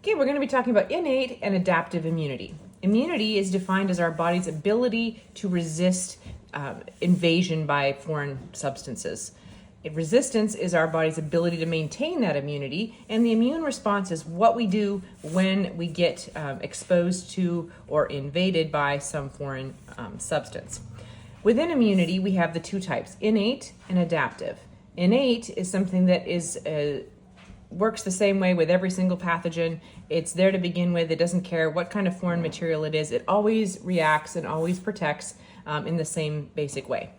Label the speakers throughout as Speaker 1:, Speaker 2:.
Speaker 1: Okay, we're going to be talking about innate and adaptive immunity. Immunity is defined as our body's ability to resist invasion by foreign substances. Resistance is our body's ability to maintain that immunity, and the immune response is what we do when we get exposed to or invaded by some foreign substance. Within immunity, we have the two types, innate and adaptive. Innate is something that works the same way with every single pathogen. It's there to begin with. It doesn't care what kind of foreign material it is. It always reacts and always protects in the same basic way.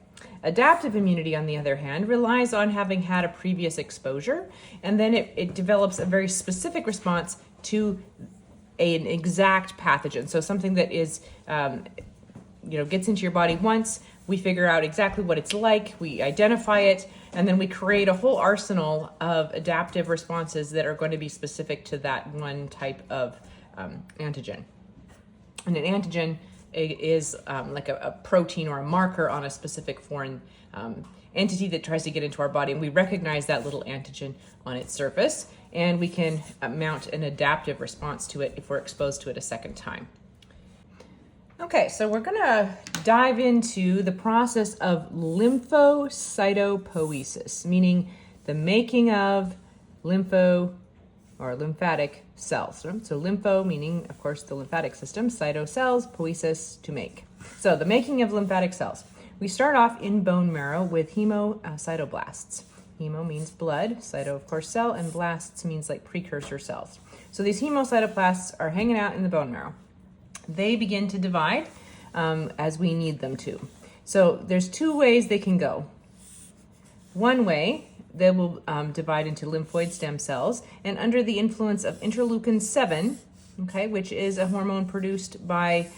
Speaker 1: Adaptive immunity, on the other hand, relies on having had a previous exposure, and then it develops a very specific response to an exact pathogen. So something that is, gets into your body once, we figure out exactly what it's like, we identify it, and then we create a whole arsenal of adaptive responses that are going to be specific to that one type of antigen. And an antigen is like a protein or a marker on a specific foreign entity that tries to get into our body, and we recognize that little antigen on its surface, and we can mount an adaptive response to it if we're exposed to it a second time. Okay, so we're going to dive into the process of lymphocytopoiesis, meaning the making of lymphatic cells. So lympho meaning, of course, the lymphatic system, cyto cells, poiesis, to make. So the making of lymphatic cells. We start off in bone marrow with hemocytoblasts. Hemo means blood, cyto, of course, cell, and blasts means like precursor cells. So these hemocytoblasts are hanging out in the bone marrow. They begin to divide as we need them to. So there's two ways they can go. One way, they will divide into lymphoid stem cells, and under the influence of interleukin 7, okay, which is a hormone produced by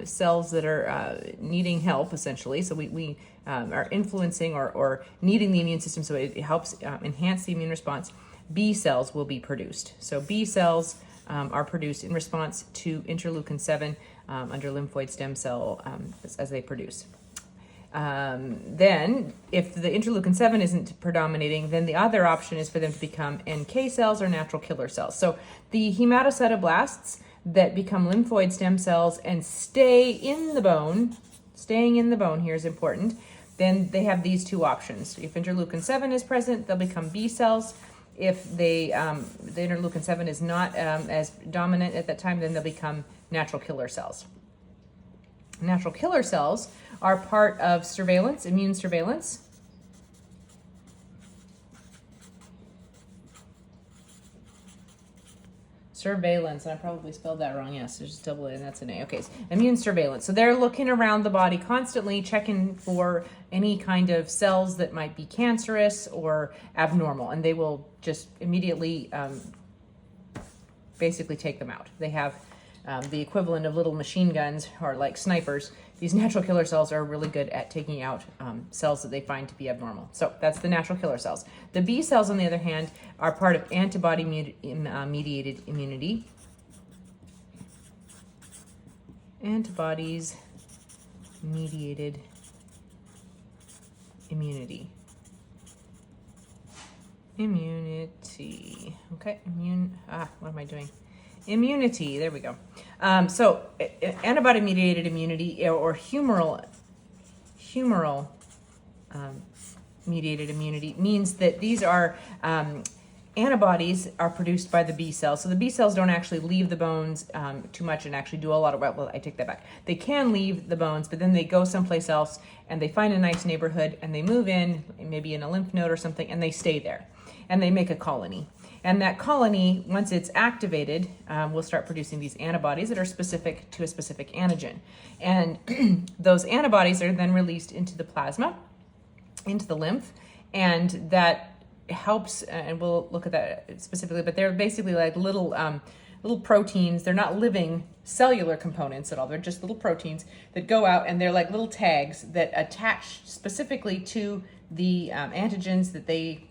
Speaker 1: cells that are needing help, essentially. So we are influencing or needing the immune system, so it helps enhance the immune response. B cells will be produced. So B cells are produced in response to interleukin 7 under lymphoid stem cell as they produce. Then, if the interleukin 7 isn't predominating, then the other option is for them to become NK cells or natural killer cells. So the hematocytoblasts that become lymphoid stem cells and stay in the bone, staying in the bone here is important, then they have these two options. If interleukin 7 is present, they'll become B cells. If the interleukin 7 is not as dominant at that time, then they'll become natural killer cells. Natural killer cells are part of surveillance, immune surveillance. Surveillance, and I probably spelled that wrong. Yes, there's just double A and that's an A. Okay, so immune surveillance. So they're looking around the body constantly, checking for any kind of cells that might be cancerous or abnormal, and they will just immediately basically take them out. They have the equivalent of little machine guns or like snipers. These natural killer cells are really good at taking out cells that they find to be abnormal. So that's the natural killer cells. The B cells, on the other hand, are part of antibody-mediated immunity. Antibodies-mediated immunity. Immunity. Okay, what am I doing? Immunity, there we go. So antibody-mediated immunity or humoral mediated immunity means that these are antibodies are produced by the B cells. So the B cells don't actually leave the bones too much and actually do a lot of, well, I take that back. They can leave the bones, but then they go someplace else and they find a nice neighborhood and they move in, maybe in a lymph node or something, and they stay there. And they make a colony. And that colony, once it's activated, will start producing these antibodies that are specific to a specific antigen. And those antibodies are then released into the plasma, into the lymph, and that helps, and we'll look at that specifically, but they're basically like little proteins. They're not living cellular components at all. They're just little proteins that go out, and they're like little tags that attach specifically to the antigens that they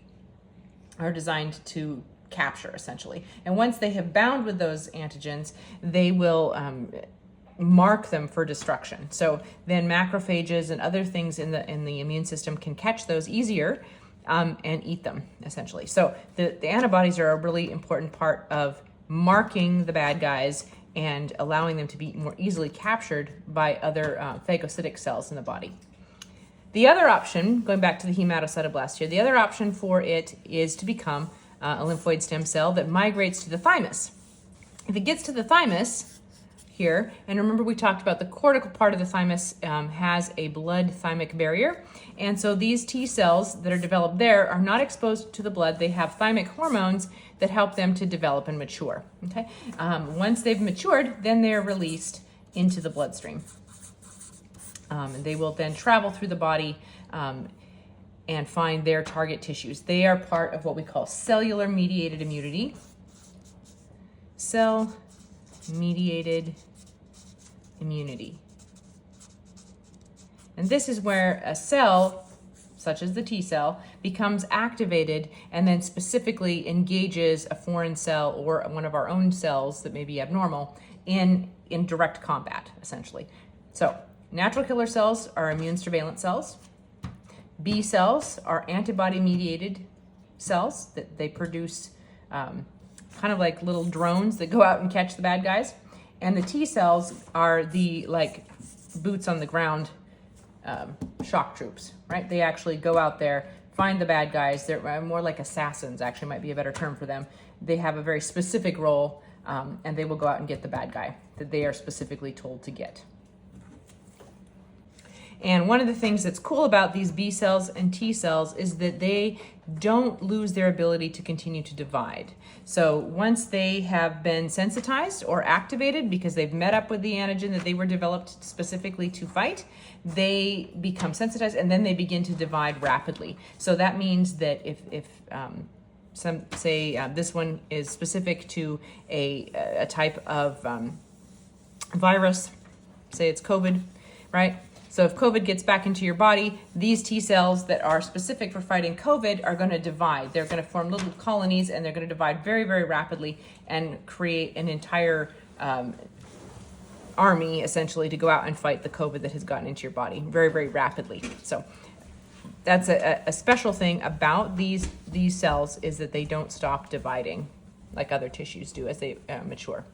Speaker 1: are designed to capture, essentially. And once they have bound with those antigens, they will mark them for destruction. So then macrophages and other things in the immune system can catch those easier and eat them, essentially. So the antibodies are a really important part of marking the bad guys and allowing them to be more easily captured by other phagocytic cells in the body. The other option, going back to the hematocytoblast here, the other option for it is to become a lymphoid stem cell that migrates to the thymus. If it gets to the thymus here, and remember we talked about the cortical part of the thymus has a blood thymic barrier, and so these T cells that are developed there are not exposed to the blood. They have thymic hormones that help them to develop and mature. Okay, once they've matured, then they're released into the bloodstream. And they will then travel through the body and find their target tissues. They are part of what we call cellular mediated immunity. Cell mediated immunity. And this is where a cell, such as the T cell, becomes activated and then specifically engages a foreign cell or one of our own cells that may be abnormal in direct combat, essentially. So, natural killer cells are immune surveillance cells. B cells are antibody-mediated cells that they produce kind of like little drones that go out and catch the bad guys. And the T cells are the boots on the ground shock troops, right? They actually go out there, find the bad guys. They're more like assassins, actually might be a better term for them. They have a very specific role, and they will go out and get the bad guy that they are specifically told to get. And one of the things that's cool about these B cells and T cells is that they don't lose their ability to continue to divide. So once they have been sensitized or activated because they've met up with the antigen that they were developed specifically to fight, they become sensitized and then they begin to divide rapidly. So that means that if some say this one is specific to a type of virus, say it's COVID, right? So if COVID gets back into your body, these T cells that are specific for fighting COVID are going to divide. They're going to form little colonies and they're going to divide very, very rapidly and create an entire army, essentially, to go out and fight the COVID that has gotten into your body very, very rapidly. So that's a special thing about these cells, is that they don't stop dividing like other tissues do as they mature.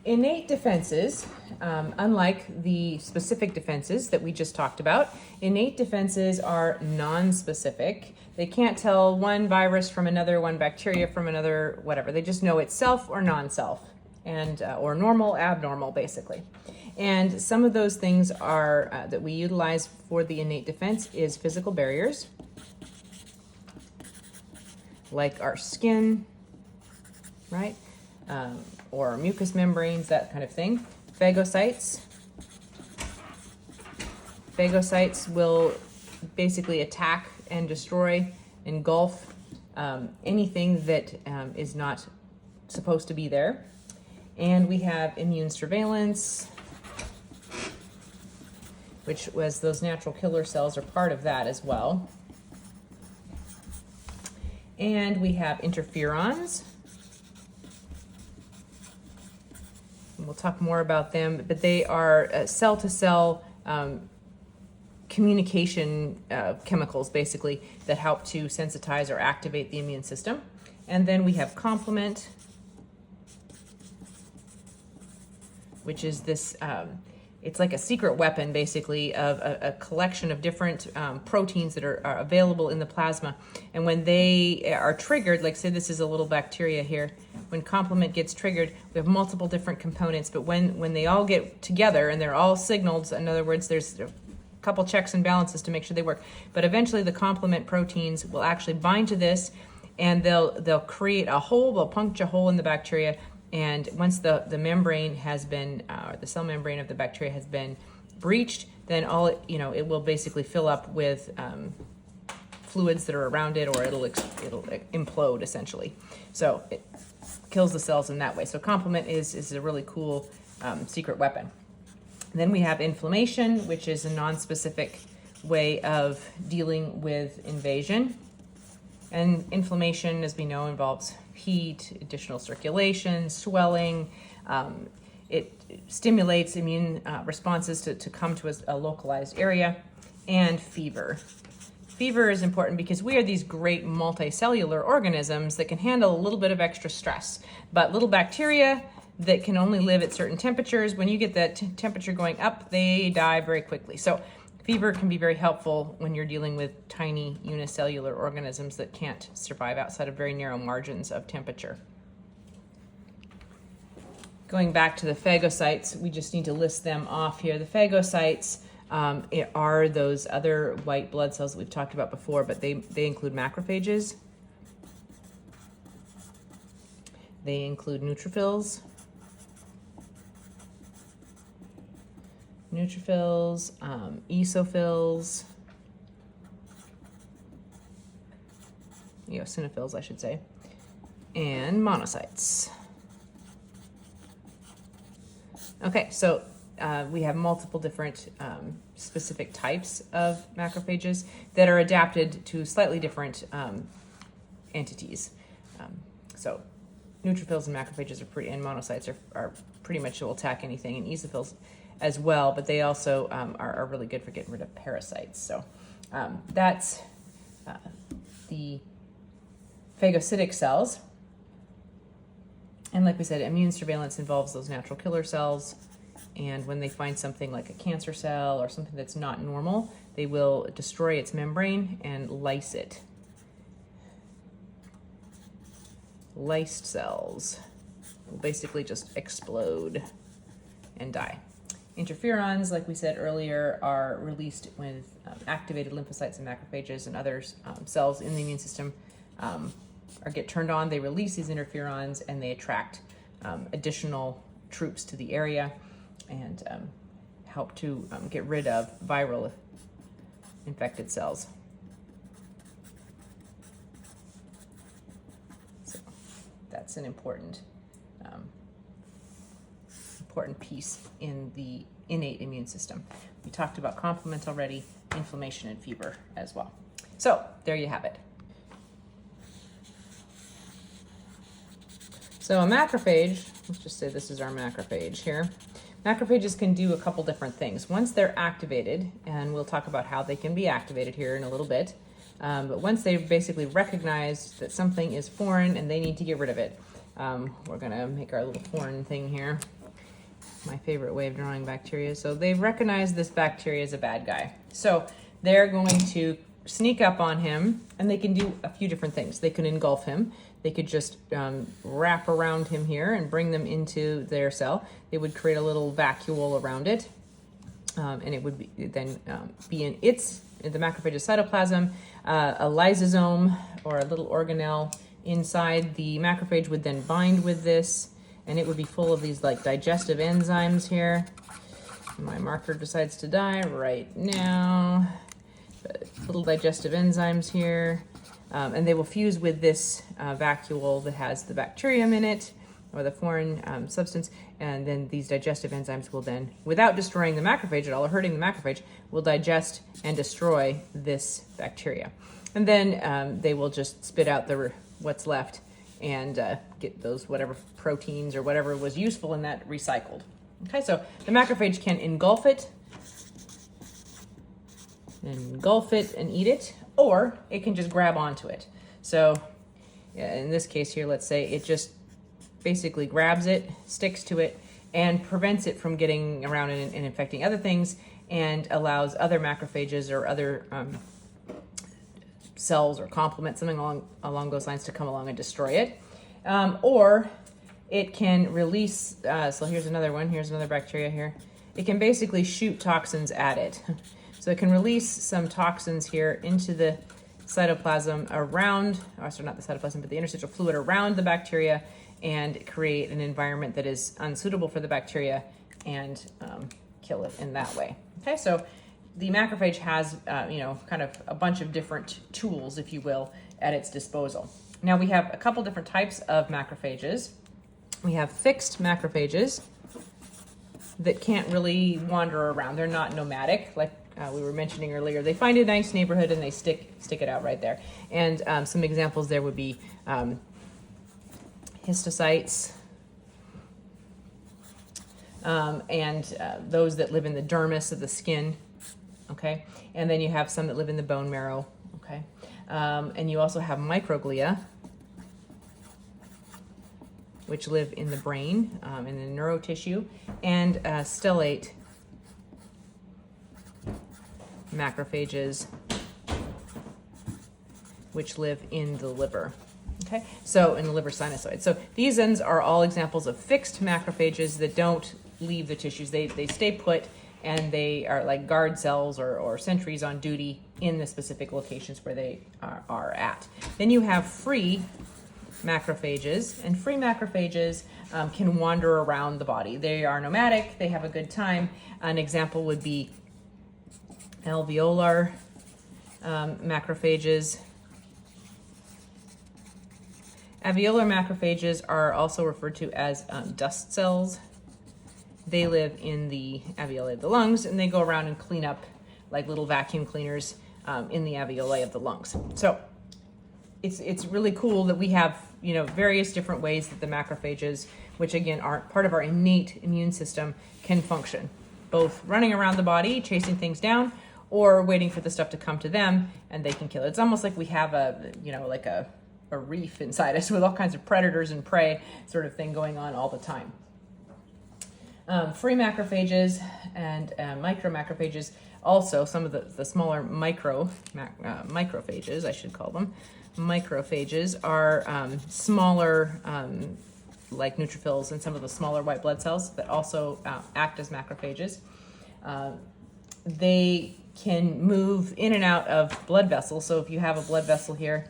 Speaker 1: Innate defenses, unlike the specific defenses that we just talked about, innate defenses are non-specific. They can't tell one virus from another, one bacteria from another, whatever. They just know it's self or non-self, and or normal, abnormal, basically. And some of those things are that we utilize for the innate defense is physical barriers, like our skin, right? Or mucous membranes, that kind of thing. Phagocytes. Phagocytes will basically attack and destroy, engulf anything that is not supposed to be there. And we have immune surveillance, which was those natural killer cells are part of that as well. And we have interferons. We'll talk more about them, but they are cell-to-cell communication chemicals, basically, that help to sensitize or activate the immune system. And then we have complement, which is this, it's like a secret weapon, basically, of a collection of different proteins that are available in the plasma. And when they are triggered, like say this is a little bacteria here, when complement gets triggered, we have multiple different components, but when they all get together and they're all signaled, in other words, there's a couple checks and balances to make sure they work, but eventually the complement proteins will actually bind to this, and they'll create a hole, they'll puncture a hole in the bacteria, and once the membrane has been, or the cell membrane of the bacteria has been breached, then it will basically fill up with fluids that are around it, or it'll implode, essentially. So it kills the cells in that way. So complement is a really cool secret weapon. Then we have inflammation, which is a non-specific way of dealing with invasion. And inflammation, as we know, involves heat, additional circulation, swelling. It stimulates immune responses to come to a localized area, and fever. Fever is important because we are these great multicellular organisms that can handle a little bit of extra stress. But little bacteria that can only live at certain temperatures, when you get that temperature going up, they die very quickly. So fever can be very helpful when you're dealing with tiny unicellular organisms that can't survive outside of very narrow margins of temperature. Going back to the phagocytes, we just need to list them off here. The phagocytes are those other white blood cells that we've talked about before, but they include macrophages. They include neutrophils. Eosinophils, eosinophils, I should say, and monocytes. Okay, so we have multiple different specific types of macrophages that are adapted to slightly different entities. So neutrophils and macrophages are and monocytes are pretty much will attack anything, and eosinophils as well, but they also are really good for getting rid of parasites. So that's the phagocytic cells. And like we said, immune surveillance involves those natural killer cells. And when they find something like a cancer cell or something that's not normal, they will destroy its membrane and lyse it. Lysed cells will basically just explode and die. Interferons, like we said earlier, are released with activated lymphocytes and macrophages and other cells in the immune system or get turned on. They release these interferons and they attract additional troops to the area and help to get rid of viral infected cells. So that's an important piece in the innate immune system. We talked about complement already, inflammation and fever as well. So there you have it. So a macrophage, let's just say this is our macrophage here. Macrophages can do a couple different things. Once they're activated, and we'll talk about how they can be activated here in a little bit, but once they've basically recognized that something is foreign and they need to get rid of it, we're gonna make our little foreign thing here. My favorite way of drawing bacteria. So they've recognized this bacteria as a bad guy. So they're going to sneak up on him, and they can do a few different things. They can engulf him. They could just wrap around him here and bring them into their cell. They would create a little vacuole around it, and it would be in the macrophage's cytoplasm. A lysosome or a little organelle inside the macrophage would then bind with this, and it would be full of these like digestive enzymes here. My marker decides to die right now. Little digestive enzymes here. And they will fuse with this vacuole that has the bacterium in it, or the foreign substance, and then these digestive enzymes will then, without destroying the macrophage at all or hurting the macrophage, will digest and destroy this bacteria. And then they will just spit out what's left and get those whatever proteins or whatever was useful in that recycled. Okay, so the macrophage can engulf it and eat it, or it can just grab onto it. So in this case here, let's say it just basically grabs it, sticks to it, and prevents it from getting around and infecting other things, and allows other macrophages or other cells or complement, something along those lines, to come along and destroy it. Or it can release, so here's another one, here's another bacteria here. It can basically shoot toxins at it. So it can release some toxins here into the cytoplasm around, or sorry, not the cytoplasm, but the interstitial fluid around the bacteria, and create an environment that is unsuitable for the bacteria and kill it in that way. Okay, so the macrophage has, kind of a bunch of different tools, if you will, at its disposal. Now we have a couple different types of macrophages. We have fixed macrophages that can't really wander around. They're not nomadic, like we were mentioning earlier. They find a nice neighborhood and they stick it out right there. And some examples there would be histocytes, and those that live in the dermis of the skin. Okay, and then you have some that live in the bone marrow okay? And you also have microglia, which live in the brain, in the neurotissue, and stellate macrophages, which live in the liver. Okay, so in the liver sinusoid. So these ends are all examples of fixed macrophages that don't leave the tissues. They stay put, and they are like guard cells or sentries on duty in the specific locations where they are at. Then you have free macrophages, and free macrophages can wander around the body. They are nomadic, they have a good time. An example would be alveolar macrophages. Alveolar macrophages are also referred to as dust cells. They live in the alveoli of the lungs, and they go around and clean up like little vacuum cleaners in the alveoli of the lungs. So it's really cool that we have, you know, various different ways that the macrophages, which again are part of our innate immune system, can function, both running around the body chasing things down, or waiting for the stuff to come to them and they can kill it. It's almost like we have a, you know, like a reef inside us with all kinds of predators and prey sort of thing going on all the time. Free macrophages and micromacrophages, also some of the smaller microphages, I should call them. Macrophages are smaller, like neutrophils and some of the smaller white blood cells that also act as macrophages. They can move in and out of blood vessels. So if you have a blood vessel here,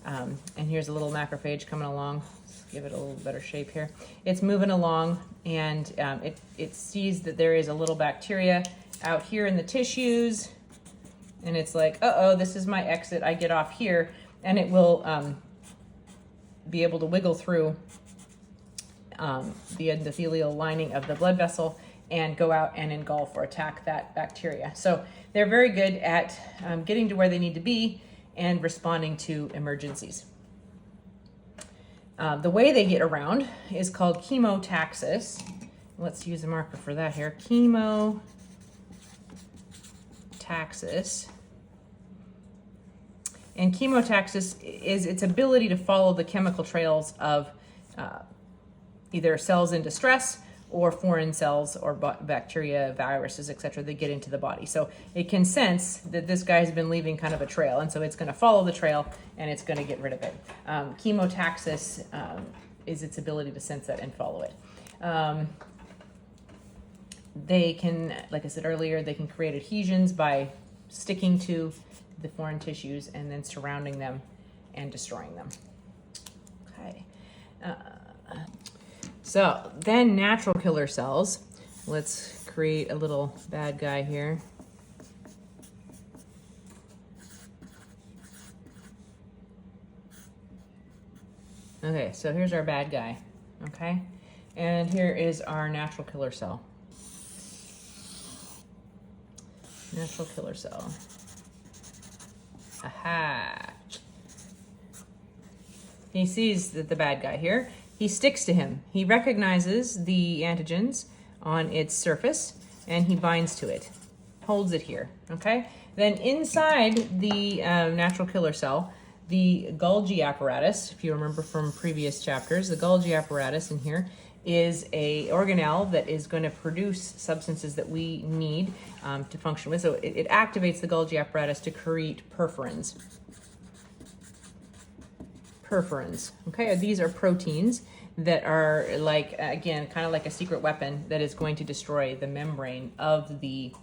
Speaker 1: and here's a little macrophage coming along. Let's give it a little better shape here. It's moving along, and it sees that there is a little bacteria out here in the tissues, and it's like, uh-oh, this is my exit. I get off here, and it will be able to wiggle through the endothelial lining of the blood vessel and go out and engulf or attack that bacteria. So they're very good at getting to where they need to be and responding to emergencies. The way they get around is called chemotaxis. Let's use a marker for that here. Chemotaxis. And chemotaxis is its ability to follow the chemical trails of either cells in distress or foreign cells or bacteria, viruses, etc. that get into the body. So it can sense that this guy's been leaving kind of a trail, and so it's going to follow the trail and it's going to get rid of it. Chemotaxis is its ability to sense that and follow it. They can, like I said earlier, they can create adhesions by sticking to the foreign tissues and then surrounding them and destroying them. Okay. So then natural killer cells. Let's create a little bad guy here. Okay, so here's our bad guy, okay? And here is our natural killer cell. Natural killer cell. Aha. He sees the bad guy here. He sticks to him. He recognizes the antigens on its surface and he binds to it, holds it here, okay? Then inside the natural killer cell, the Golgi apparatus, if you remember from previous chapters, the Golgi apparatus in here is a organelle that is going to produce substances that we need to function with. So it activates the Golgi apparatus to create perforins. Perforins, okay? These are proteins that are like, again, kind of like a secret weapon that is going to destroy the membrane of the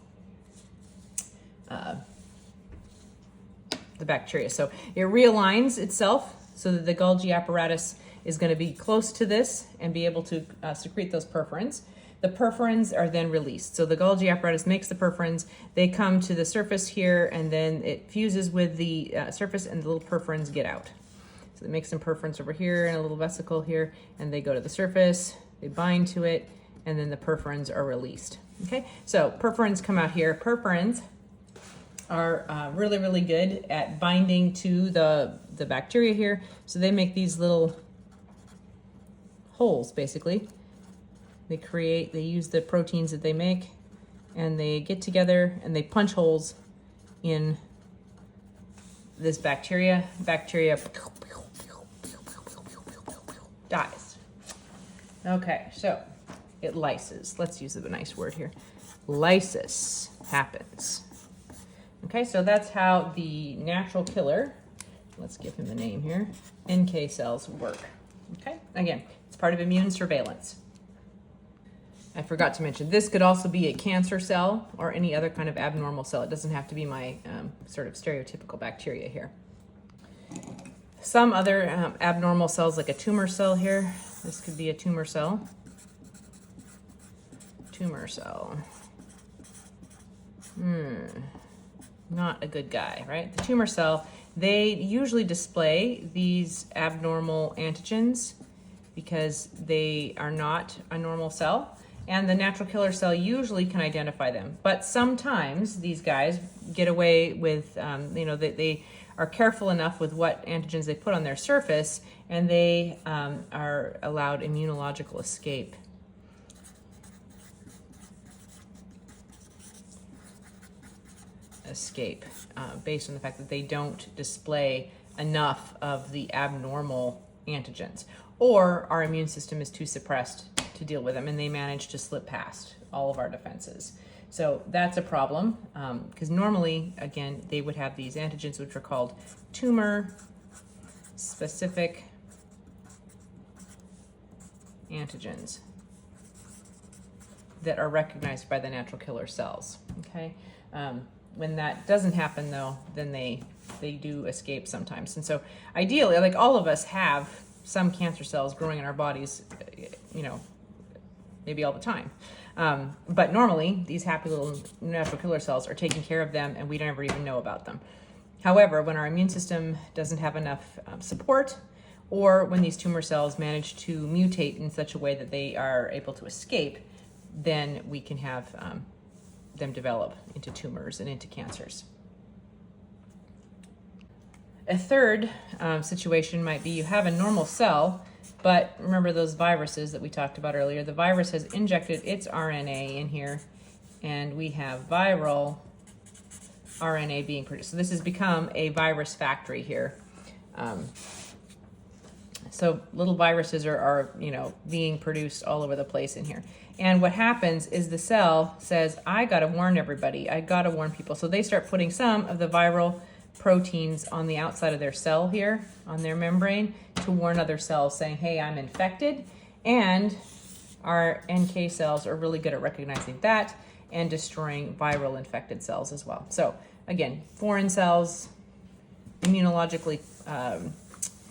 Speaker 1: bacteria. So it realigns itself so that the Golgi apparatus is going to be close to this and be able to secrete those perforins. The perforins are then released. So the Golgi apparatus makes the perforins. They come to the surface here, and then it fuses with the surface, and the little perforins get out. So it makes some perforins over here and a little vesicle here, and they go to the surface, they bind to it, and then the perforins are released. Okay, so perforins come out here. Perforins are really, really good at binding to the bacteria here. So they make these little holes, basically. They use the proteins that they make, and they get together and they punch holes in this bacteria dies. Okay, so it lyses. Let's use a nice word here. Lysis happens. Okay, so that's how the natural killer, let's give him a name here, NK cells work. Okay, again, it's part of immune surveillance. I forgot to mention, this could also be a cancer cell or any other kind of abnormal cell. It doesn't have to be my sort of stereotypical bacteria here. Some other abnormal cells, like a tumor cell here. This could be a tumor cell. Tumor cell. Not a good guy, right? The tumor cell, they usually display these abnormal antigens because they are not a normal cell. And the natural killer cell usually can identify them. But sometimes these guys get away with, they are careful enough with what antigens they put on their surface, and they are allowed immunological escape. Based on the fact that they don't display enough of the abnormal antigens, or our immune system is too suppressed to deal with them, and they manage to slip past all of our defenses. So that's a problem, because normally, again, they would have these antigens which are called tumor-specific antigens that are recognized by the natural killer cells. Okay, when that doesn't happen, though, then they do escape sometimes. And so ideally, like all of us have some cancer cells growing in our bodies, maybe all the time. But normally, these happy little natural killer cells are taking care of them, and we never even know about them. However, when our immune system doesn't have enough support, or when these tumor cells manage to mutate in such a way that they are able to escape, then we can have them develop into tumors and into cancers. A third situation might be you have a normal cell, but remember those viruses that we talked about earlier. The virus has injected its RNA in here, and we have viral RNA being produced. So this has become a virus factory here. So little viruses are being produced all over the place in here. And what happens is the cell says, I got to warn everybody. I got to warn people. So they start putting some of the viral proteins on the outside of their cell here, on their membrane, to warn other cells, saying, hey, I'm infected. And our NK cells are really good at recognizing that and destroying viral infected cells as well. So again, foreign cells, immunologically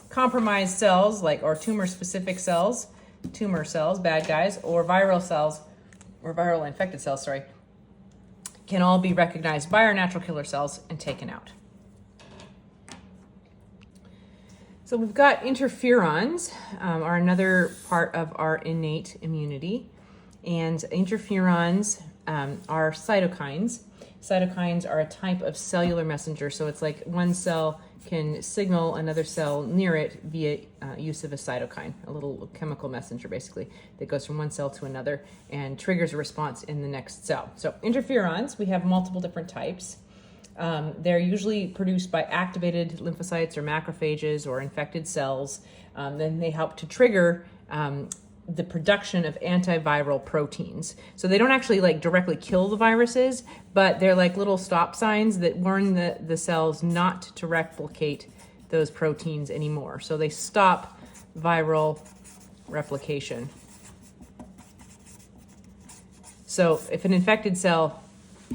Speaker 1: compromised cells, or tumor-specific cells, tumor cells, bad guys, or viral cells, or viral infected cells, can all be recognized by our natural killer cells and taken out. So we've got interferons, are another part of our innate immunity, and interferons are cytokines. Cytokines are a type of cellular messenger, so it's like one cell can signal another cell near it via use of a cytokine, a little chemical messenger basically that goes from one cell to another and triggers a response in the next cell. So interferons, we have multiple different types. They're usually produced by activated lymphocytes or macrophages or infected cells. Then they help to trigger the production of antiviral proteins. So they don't actually directly kill the viruses, but they're like little stop signs that warn the cells not to replicate those proteins anymore. So they stop viral replication. So if an infected cell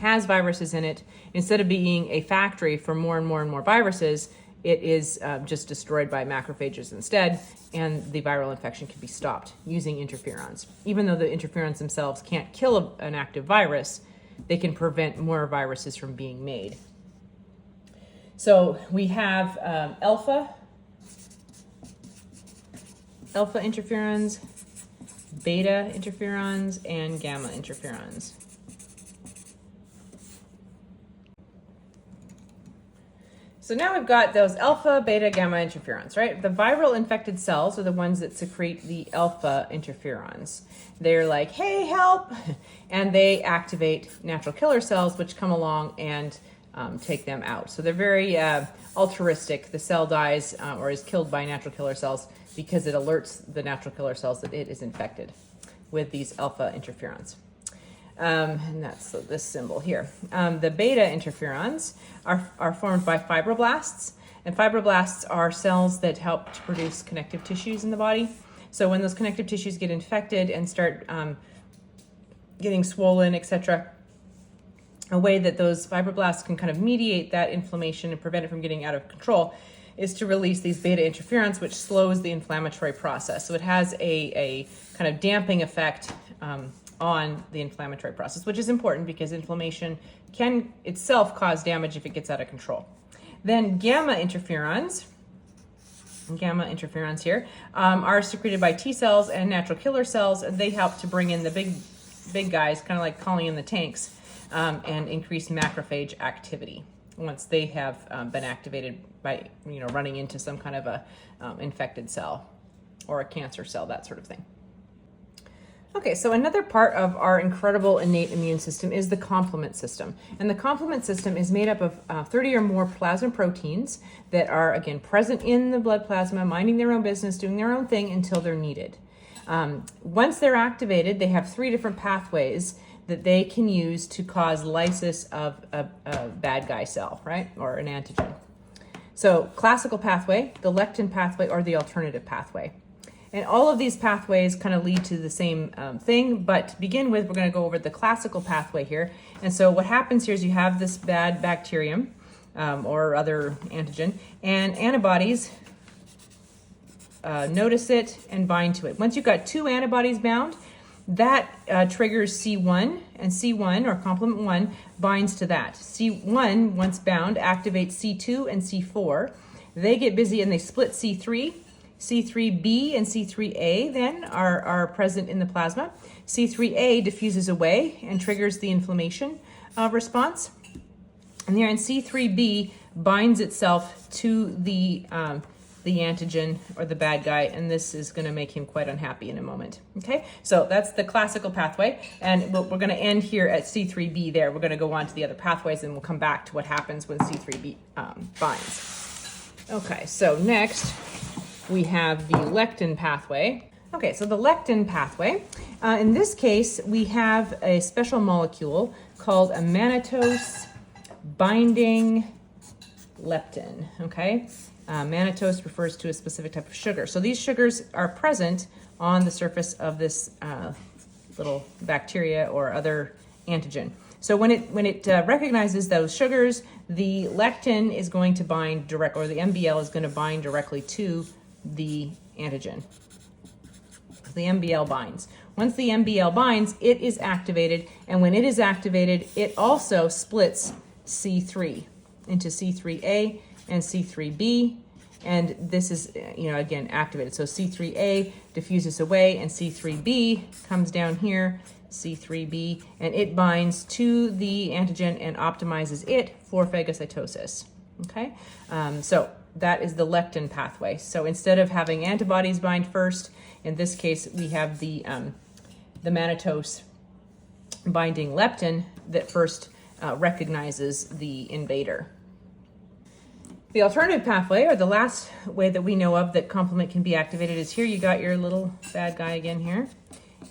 Speaker 1: has viruses in it, instead of being a factory for more and more and more viruses, it is just destroyed by macrophages instead, and the viral infection can be stopped using interferons. Even though the interferons themselves can't kill an active virus, they can prevent more viruses from being made. So we have alpha interferons, beta interferons, and gamma interferons. So now we've got those alpha, beta, gamma interferons, right? The viral infected cells are the ones that secrete the alpha interferons. They're like, hey, help! And they activate natural killer cells, which come along and take them out. So they're very altruistic. The cell dies or is killed by natural killer cells because it alerts the natural killer cells that it is infected with these alpha interferons. And that's this symbol here. The beta interferons are formed by fibroblasts, and fibroblasts are cells that help to produce connective tissues in the body. So when those connective tissues get infected and start getting swollen, etc., a way that those fibroblasts can kind of mediate that inflammation and prevent it from getting out of control is to release these beta interferons, which slows the inflammatory process. So it has a kind of damping effect on the inflammatory process, which is important because inflammation can itself cause damage if it gets out of control. Then gamma interferons here are secreted by T cells and natural killer cells, and they help to bring in the big guys, kind of like calling in the tanks, and increase macrophage activity once they have been activated by running into some kind of a infected cell or a cancer cell, that sort of thing. Okay, so another part of our incredible innate immune system is the complement system. And the complement system is made up of 30 or more plasma proteins that are, again, present in the blood plasma, minding their own business, doing their own thing until they're needed. Once they're activated, they have 3 different pathways that they can use to cause lysis of a bad guy cell, right, or an antigen. So classical pathway, the lectin pathway, or the alternative pathway. And all of these pathways kind of lead to the same thing, but to begin with, we're going to go over the classical pathway here. And so what happens here is you have this bad bacterium or other antigen, and antibodies notice it and bind to it. Once you've got 2 antibodies bound, that triggers C1, and C1, or complement 1, binds to that. C1, once bound, activates C2 and C4. They get busy and they split C3. C3b and C3a then are present in the plasma. C3a diffuses away and triggers the inflammation response. And there, C3b binds itself to the antigen or the bad guy, and this is going to make him quite unhappy in a moment. Okay, so that's the classical pathway, and we're going to end here at C3b there. We're going to go on to the other pathways, and we'll come back to what happens when C3b binds. Okay, so next we have the lectin pathway. Okay, so the lectin pathway, in this case, we have a special molecule called a mannitose binding leptin, okay? Mannitose refers to a specific type of sugar. So these sugars are present on the surface of this little bacteria or other antigen. So when it recognizes those sugars, the lectin is going to bind direct, or the MBL is going to bind directly to the antigen. The MBL binds. Once the MBL binds, it is activated, and when it is activated, it also splits C3 into C3A and C3b, and this is, again, activated. So C3A diffuses away, and C3b comes down here, C3b, and it binds to the antigen and optimizes it for phagocytosis. Okay, so that is the lectin pathway. So instead of having antibodies bind first, in this case we have the mannitose binding leptin that first recognizes the invader. The alternative pathway, or the last way that we know of that complement can be activated, is here. You got your little bad guy again here.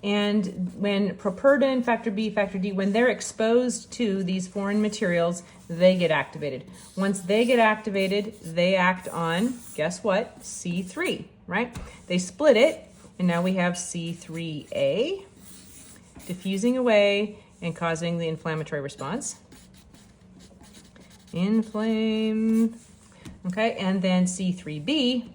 Speaker 1: And when properdin, factor B, factor D, when they're exposed to these foreign materials, they get activated. Once they get activated, they act on, guess what? C3, right? They split it, and now we have C3A diffusing away and causing the inflammatory response. Inflame. Okay, and then C3b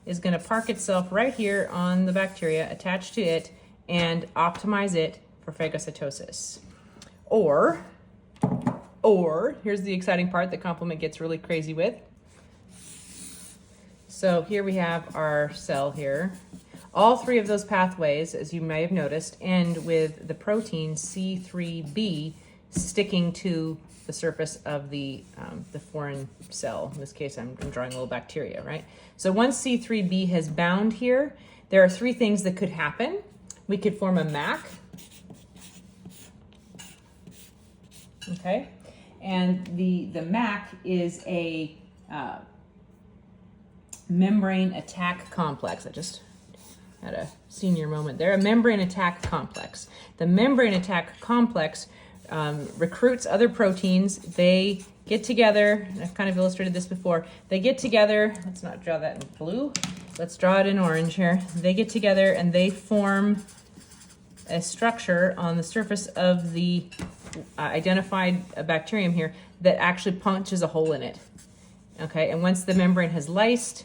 Speaker 1: is going to park itself right here on the bacteria attached to it and optimize it for phagocytosis. Or here's the exciting part that complement gets really crazy with. So here we have our cell here. All 3 of those pathways, as you may have noticed, end with the protein C3b sticking to the surface of the foreign cell. In this case, I'm drawing a little bacteria, right? So once C3b has bound here, there are 3 things that could happen. We could form a MAC, okay? And the MAC is a membrane attack complex. I just had a senior moment there. A membrane attack complex. The membrane attack complex recruits other proteins. They get together. I've kind of illustrated this before. They get together. Let's not draw that in blue. Let's draw it in orange here. They get together and they form a structure on the surface of the identified bacterium here that actually punches a hole in it. Okay, and once the membrane has lysed,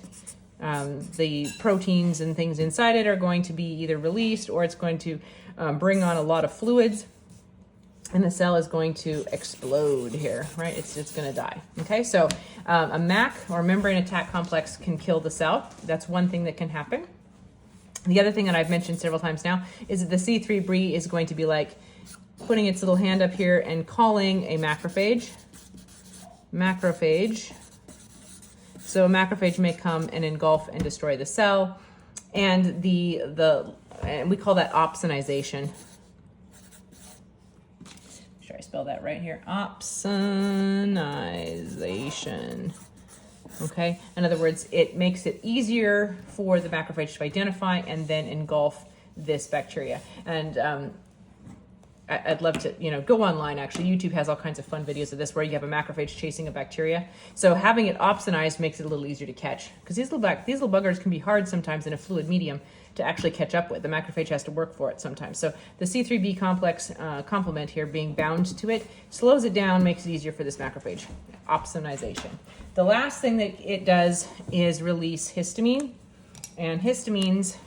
Speaker 1: the proteins and things inside it are going to be either released, or it's going to bring on a lot of fluids, and the cell is going to explode here, right? It's going to die. Okay, so a MAC, or membrane attack complex, can kill the cell. That's one thing that can happen. The other thing that I've mentioned several times now is that the C3b is going to be like putting its little hand up here and calling a macrophage. So a macrophage may come and engulf and destroy the cell, and and we call that opsonization. Sure, I spell that right here. Opsonization. Okay. In other words, it makes it easier for the macrophage to identify and then engulf this bacteria. And I'd love to, go online. Actually, YouTube has all kinds of fun videos of this where you have a macrophage chasing a bacteria. So having it opsonized makes it a little easier to catch, because these little buggers can be hard sometimes in a fluid medium to actually catch up with. The macrophage has to work for it sometimes. So the C3b complex complement here, being bound to it, slows it down, makes it easier for this macrophage. Opsonization. The last thing that it does is release histamine, and histamines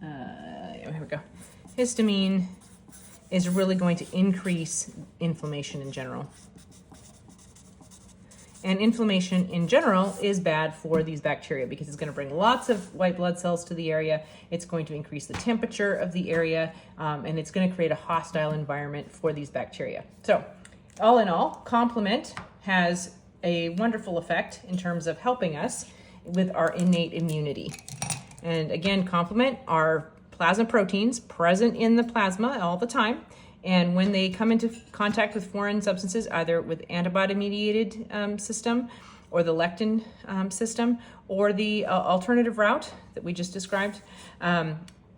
Speaker 1: here we go. Histamine is really going to increase inflammation in general. And inflammation in general is bad for these bacteria because it's going to bring lots of white blood cells to the area. It's going to increase the temperature of the area, and it's going to create a hostile environment for these bacteria. So, all in all, complement has a wonderful effect in terms of helping us with our innate immunity. And again, complement are plasma proteins present in the plasma all the time. And when they come into contact with foreign substances, either with antibody-mediated system or the lectin system or the alternative route that we just described,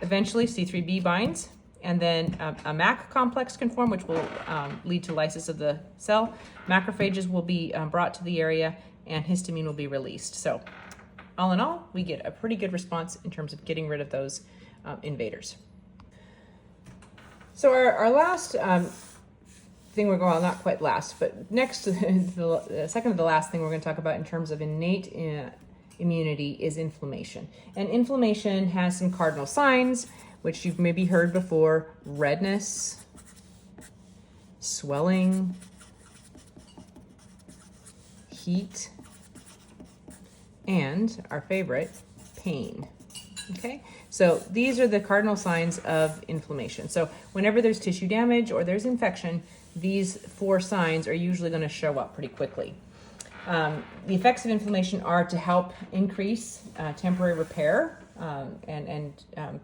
Speaker 1: eventually C3b binds, and then a MAC complex can form, which will lead to lysis of the cell. Macrophages will be brought to the area, and histamine will be released. So all in all, we get a pretty good response in terms of getting rid of those invaders. So our last thing we're going on, not quite last, but next, the second to the last thing we're going to talk about in terms of innate immunity is inflammation. And inflammation has some cardinal signs, which you've maybe heard before: redness, swelling, heat, and our favorite, pain. Okay, so these are the cardinal signs of inflammation. So whenever there's tissue damage or there's infection, these 4 signs are usually going to show up pretty quickly. The effects of inflammation are to help increase temporary repair and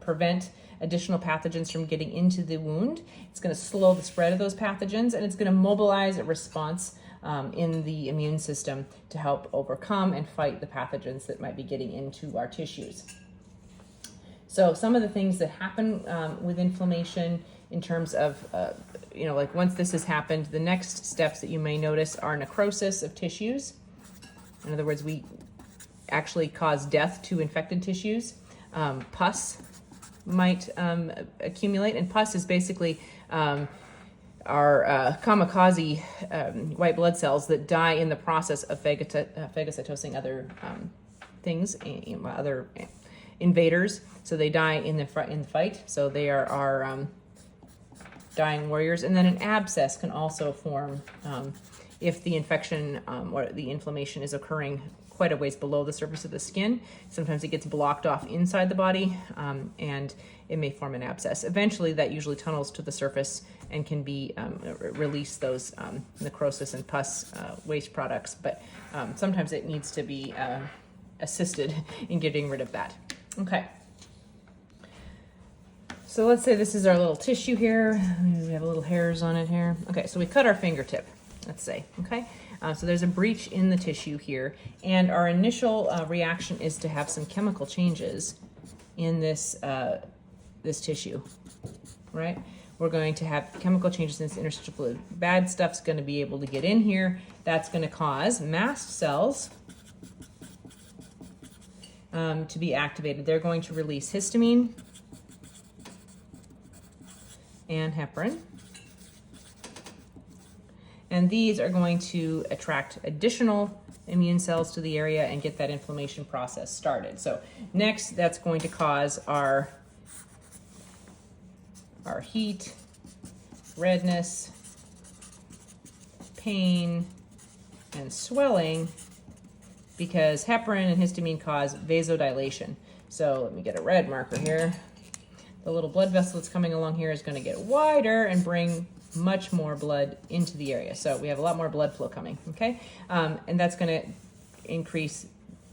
Speaker 1: prevent additional pathogens from getting into the wound. It's going to slow the spread of those pathogens, and it's going to mobilize a response in the immune system to help overcome and fight the pathogens that might be getting into our tissues. So some of the things that happen with inflammation in terms of, like once this has happened, the next steps that you may notice are necrosis of tissues. In other words, we actually cause death to infected tissues. Pus might accumulate, and pus is basically our kamikaze white blood cells that die in the process of phagocytosing other things, other invaders. So they die in the fight. So they are our dying warriors. And then an abscess can also form if the infection or the inflammation is occurring quite a ways below the surface of the skin. Sometimes it gets blocked off inside the body, and it may form an abscess. Eventually, that usually tunnels to the surface and can be release those necrosis and pus waste products. But sometimes it needs to be assisted in getting rid of that. Okay. So let's say this is our little tissue here. We have little hairs on it here. Okay, so we cut our fingertip, let's say, okay? So there's a breach in the tissue here, and our initial reaction is to have some chemical changes in this, this tissue, right? We're going to have chemical changes in this interstitial fluid. Bad stuff's going to be able to get in here. That's going to cause mast cells to be activated. They're going to release histamine and heparin. And these are going to attract additional immune cells to the area and get that inflammation process started. So next, that's going to cause our heat, redness, pain, and swelling, because heparin and histamine cause vasodilation. So let me get a red marker here. The little blood vessel that's coming along here is going to get wider and bring much more blood into the area. So we have a lot more blood flow coming, okay? And that's going to increase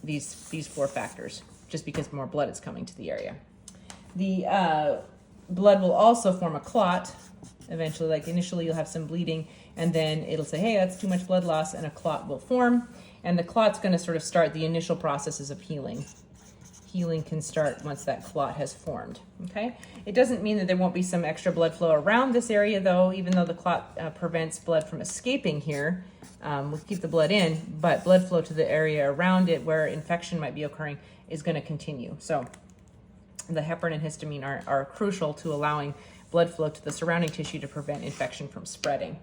Speaker 1: these four factors just because more blood is coming to the area. The blood will also form a clot eventually. Like initially you'll have some bleeding, and then it'll say, hey, that's too much blood loss, and a clot will form. And the clot's going to sort of start the initial processes of healing. Healing can start once that clot has formed, okay? It doesn't mean that there won't be some extra blood flow around this area, though, even though the clot prevents blood from escaping here. We'll keep the blood in, but blood flow to the area around it where infection might be occurring is going to continue. So the heparin and histamine are crucial to allowing blood flow to the surrounding tissue to prevent infection from spreading.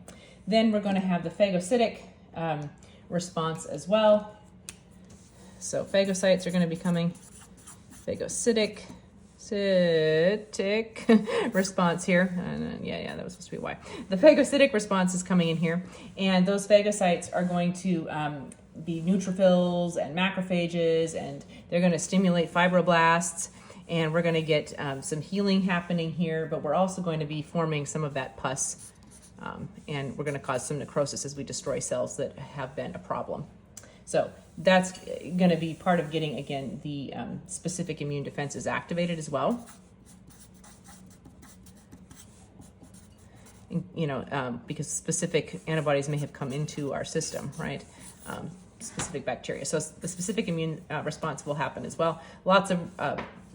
Speaker 1: Then we're going to have the phagocytic response as well. So phagocytes are going to be coming. Phagocytic response here. Yeah, that was supposed to be Y. The phagocytic response is coming in here, and those phagocytes are going to be neutrophils and macrophages, and they're going to stimulate fibroblasts, and we're going to get some healing happening here, but we're also going to be forming some of that pus, and we're going to cause some necrosis as we destroy cells that have been a problem. So that's going to be part of getting, again, the specific immune defenses activated as well. Because specific antibodies may have come into our system, right? Specific bacteria. So the specific immune response will happen as well. Lots of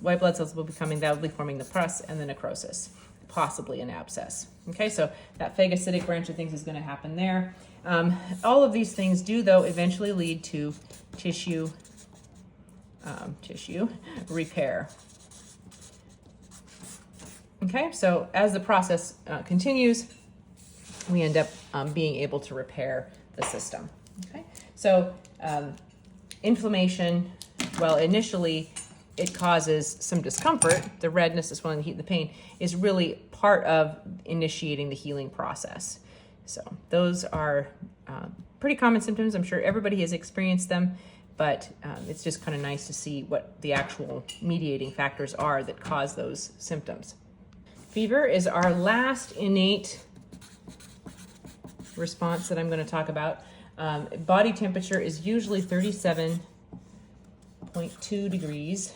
Speaker 1: white blood cells will be coming. That will be forming the pus and the necrosis, possibly an abscess. Okay, so that phagocytic branch of things is going to happen there. All of these things do, though, eventually lead to tissue repair. Okay, so as the process continues, we end up being able to repair the system. Okay, so inflammation, well, initially it causes some discomfort. The redness, the swelling, the heat, the pain is really part of initiating the healing process. So those are pretty common symptoms. I'm sure everybody has experienced them, but it's just kind of nice to see what the actual mediating factors are that cause those symptoms. Fever is our last innate response that I'm going to talk about. Body temperature is usually 37.2 degrees.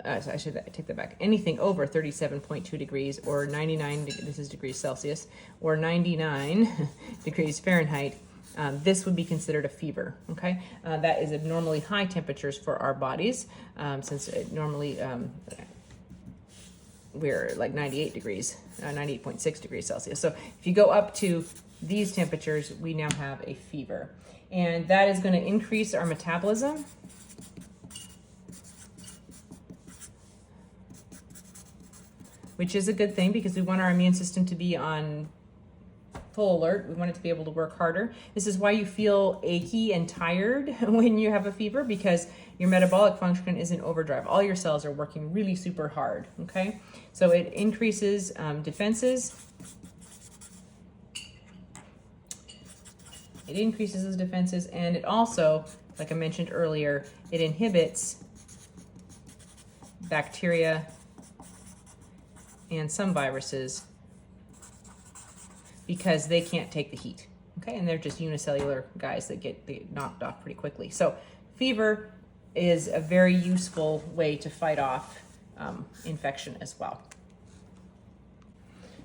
Speaker 1: I should take that back. Anything over 37.2 degrees or 99, this is degrees Celsius, or 99 degrees Fahrenheit, this would be considered a fever, okay? That is abnormally high temperatures for our bodies, since normally we're like 98 degrees, 98.6 degrees Celsius. So if you go up to these temperatures, we now have a fever. And that is going to increase our metabolism. Which is a good thing because we want our immune system to be on full alert. We want it to be able to work harder. This is why you feel achy and tired when you have a fever, because your metabolic function is in overdrive. All your cells are working really super hard, okay? So it increases defenses. It increases those defenses, and it also, like I mentioned earlier, it inhibits bacteria and some viruses because they can't take the heat, okay? And they're just unicellular guys that get knocked off pretty quickly. So fever is a very useful way to fight off infection as well.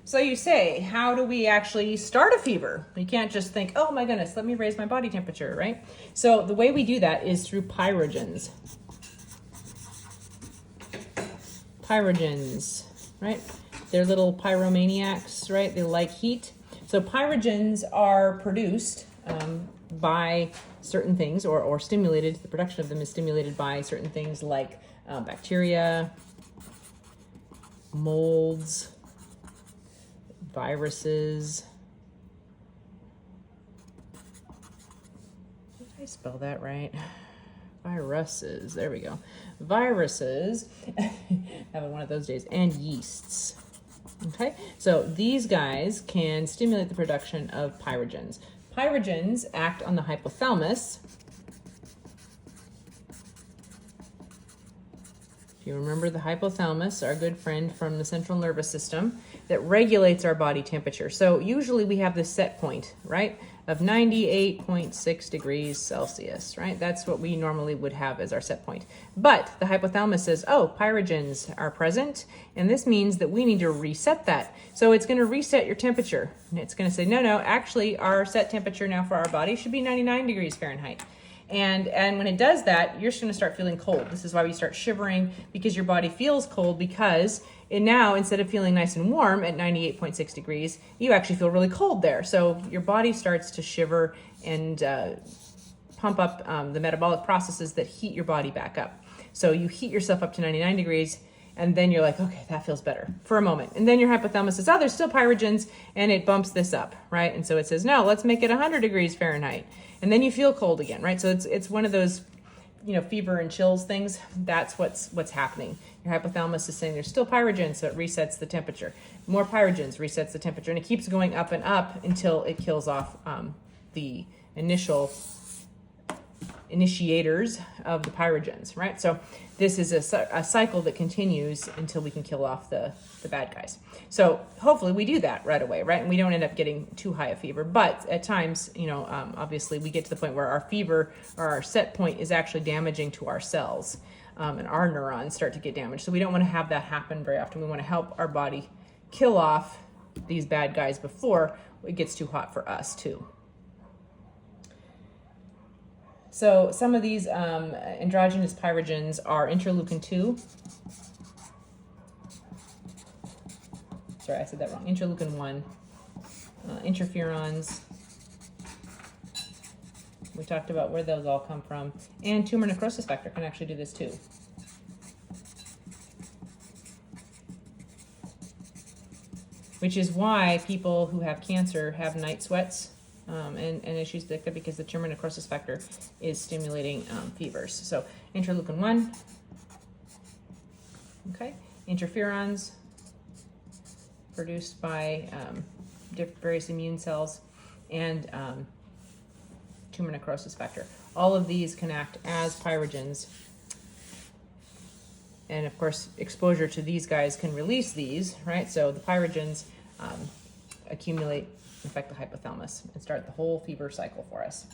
Speaker 1: So you say, how do we actually start a fever? You can't just think, oh my goodness, let me raise my body temperature, right? So the way we do that is through pyrogens. Pyrogens, right? They're little pyromaniacs, right? They like heat. So pyrogens are produced by certain things, or stimulated. The production of them is stimulated by certain things like bacteria, molds, viruses. Did I spell that right? Viruses, there we go. Viruses, having one of those days, and yeasts. Okay, so these guys can stimulate the production of pyrogens. Pyrogens act on the hypothalamus. If you remember the hypothalamus, our good friend from the central nervous system, that regulates our body temperature. So usually we have this set point, right, of 98.6 degrees Celsius, right? That's what we normally would have as our set point. But the hypothalamus says, oh, pyrogens are present, and this means that we need to reset that. So it's going to reset your temperature. And it's going to say, no, actually our set temperature now for our body should be 99 degrees Fahrenheit. And when it does that, you're just going to start feeling cold. This is why we start shivering, because your body feels cold, because now, instead of feeling nice and warm at 98.6 degrees, you actually feel really cold there. So your body starts to shiver and pump up the metabolic processes that heat your body back up. So you heat yourself up to 99 degrees, and then you're like, okay, that feels better for a moment. And then your hypothalamus says, oh, there's still pyrogens, and it bumps this up, right? And so it says, no, let's make it 100 degrees Fahrenheit. And then you feel cold again, right? So it's one of those, fever and chills things. That's what's happening. Your hypothalamus is saying there's still pyrogens, so it resets the temperature. More pyrogens resets the temperature, and it keeps going up and up until it kills off the initial initiators of the pyrogens, right? So this is a cycle that continues until we can kill off the bad guys. So hopefully we do that right away, right? And we don't end up getting too high a fever. But at times, obviously we get to the point where our fever or our set point is actually damaging to our cells, and our neurons start to get damaged. So we don't want to have that happen very often. We want to help our body kill off these bad guys before it gets too hot for us too. So some of these endogenous pyrogens are interleukin-2. Sorry, I said that wrong. Interleukin-1, interferons. We talked about where those all come from. And tumor necrosis factor can actually do this too. Which is why people who have cancer have night sweats and issues like that, because the tumor necrosis factor is stimulating fevers. So interleukin-1, okay, interferons produced by various immune cells, and tumor necrosis factor. All of these can act as pyrogens. And of course, exposure to these guys can release these, right? So the pyrogens accumulate, affect the hypothalamus, and start the whole fever cycle for us.